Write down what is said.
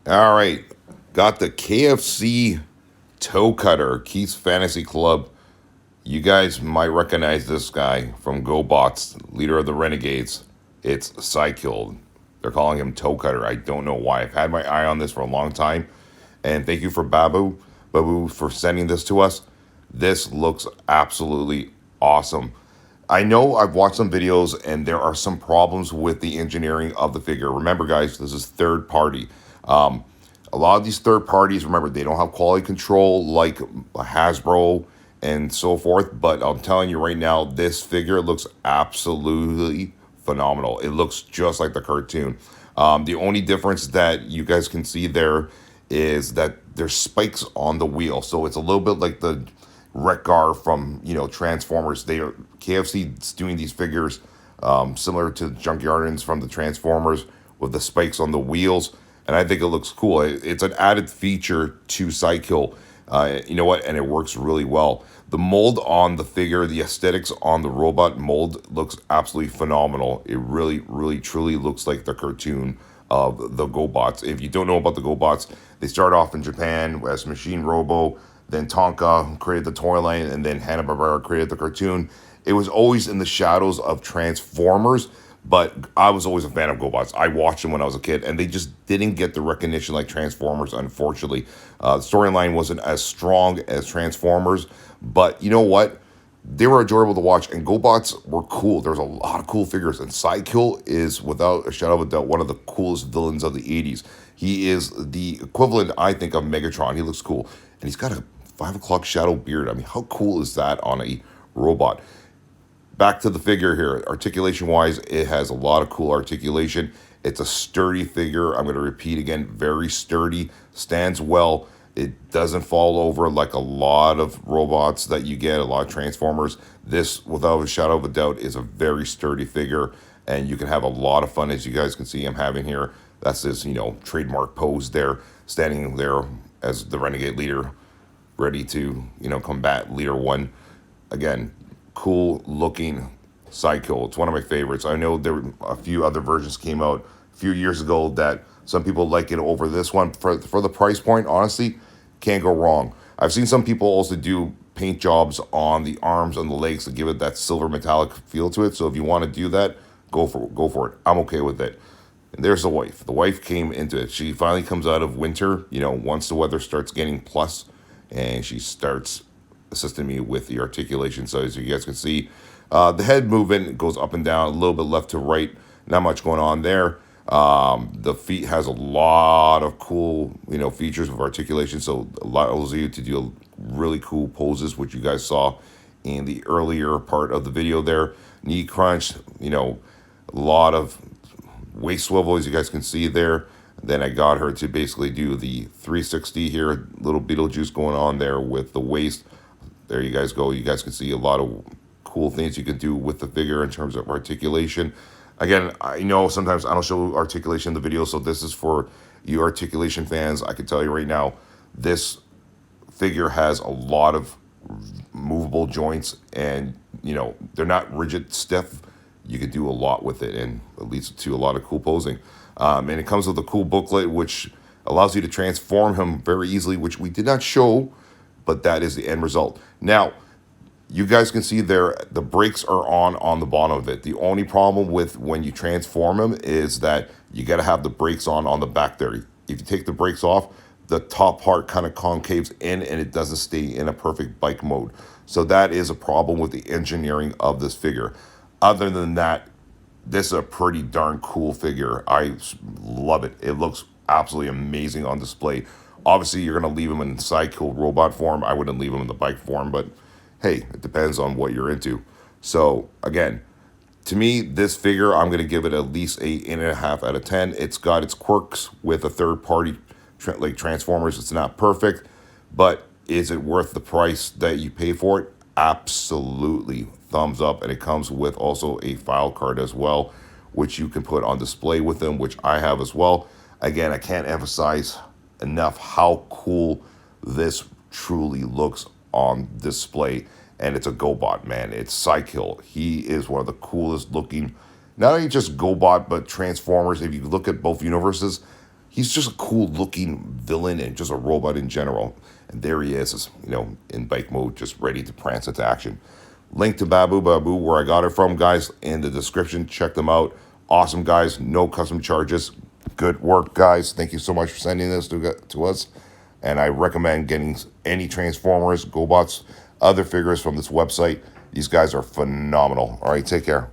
All right, got the KFC Toe Cutter, Keith's Fantasy Club. You guys might recognize this guy from Gobots, leader of the Renegades. It's Cykill. They're calling him Toe Cutter. I don't know why. I've had my eye on this for a long time. And thank you for Babu, for sending this to us. This looks absolutely awesome. I know I've watched some videos and there are some problems with the engineering of the figure. Remember, guys, this is third party. Um, a lot of these third parties, remember, they don't have quality control like Hasbro and so forth. But I'm telling you right now, this figure looks absolutely phenomenal. It looks just like the cartoon. The only difference that you guys can see there is that there's spikes on the wheel. So it's a little bit like the Wreck-Gar from, Transformers. They are KFC's doing these figures similar to Junkyardins from the Transformers with the spikes on the wheels, and I think it looks cool. It's an added feature to Cykill. You know what? And it works really well. The mold on the figure, the aesthetics on the robot mold looks absolutely phenomenal. It really, really, truly looks like the cartoon of the Gobots. If you don't know about the Gobots, they start off in Japan as Machine Robo, then Tonka created the toy line, and then Hanna-Barbera created the cartoon. It was always in the shadows of Transformers, but I was always a fan of Gobots. I watched them when I was a kid, and they just didn't get the recognition like Transformers, unfortunately. The storyline wasn't as strong as Transformers, but you know what? They were enjoyable to watch, and Gobots were cool. There's a lot of cool figures, and Cykill is, without a shadow of a doubt, one of the coolest villains of the 80s. He is the equivalent, I think, of Megatron. He looks cool, and he's got a 5 o'clock shadow beard. I mean, how cool is that on a robot? Back to the figure here. Articulation-wise, it has a lot of cool articulation. It's a sturdy figure. I'm going to repeat again, very sturdy, stands well. It doesn't fall over like a lot of robots that you get, a lot of Transformers. This, without a shadow of a doubt, is a very sturdy figure, and you can have a lot of fun, as you guys can see I'm having here. That's his, trademark pose there, standing there as the Renegade leader, ready to, combat Leader 1. Again, cool looking Cykill. It's one of my favorites. I know there were a few other versions came out a few years ago that some people like it over this one. For the price point, honestly, can't go wrong. I've seen some people also do paint jobs on the arms and the legs to give it that silver metallic feel to it. So if you want to do that, go for it. I'm okay with it. And there's the wife. The wife came into it. She finally comes out of winter, once the weather starts getting plus, and she starts assisting me with the articulation. So as you guys can see, the head movement goes up and down, a little bit left to right. Not much going on there. The feet has a lot of cool, features of articulation. So allows you to do really cool poses, which you guys saw in the earlier part of the video there. Knee crunch, a lot of waist swivel, as you guys can see there. Then I got her to basically do the 360 here, little Beetlejuice going on there with the waist. There you guys go. You guys can see a lot of cool things you can do with the figure in terms of articulation. Again, I know sometimes I don't show articulation in the video, so this is for you articulation fans. I can tell you right now, this figure has a lot of movable joints, and they're not rigid, stiff. You could do a lot with it, and it leads to a lot of cool posing. And it comes with a cool booklet, which allows you to transform him very easily, which we did not show, but that is the end result. Now, you guys can see there, the brakes are on the bottom of it. The only problem with when you transform him is that you got to have the brakes on the back there. If you take the brakes off, the top part kind of concaves in, and it doesn't stay in a perfect bike mode. So that is a problem with the engineering of this figure. Other than that, this is a pretty darn cool figure. I love it. It looks absolutely amazing on display. Obviously, you're going to leave him in Cykill robot form. I wouldn't leave him in the bike form, but hey, it depends on what you're into. So, again, to me, this figure, I'm going to give it at least 8.5 out of 10. It's got its quirks with a third-party, like Transformers. It's not perfect, but is it worth the price that you pay for it? Absolutely. Thumbs up. And it comes with also a file card as well, which you can put on display with them, which I have as well. Again, I can't emphasize enough how cool this truly looks on display. And it's a Gobot, man. It's Cykill. He is one of the coolest looking, not only just Gobot, but Transformers. If you look at both universes, he's just a cool looking villain and just a robot in general. And there he is, in bike mode, just ready to prance into action. Link to Babu Babu, where I got it from, guys, in the description. Check them out. Awesome, guys. No custom charges. Good work, guys. Thank you so much for sending this to us. And I recommend getting any Transformers, GoBots, other figures from this website. These guys are phenomenal. All right, take care.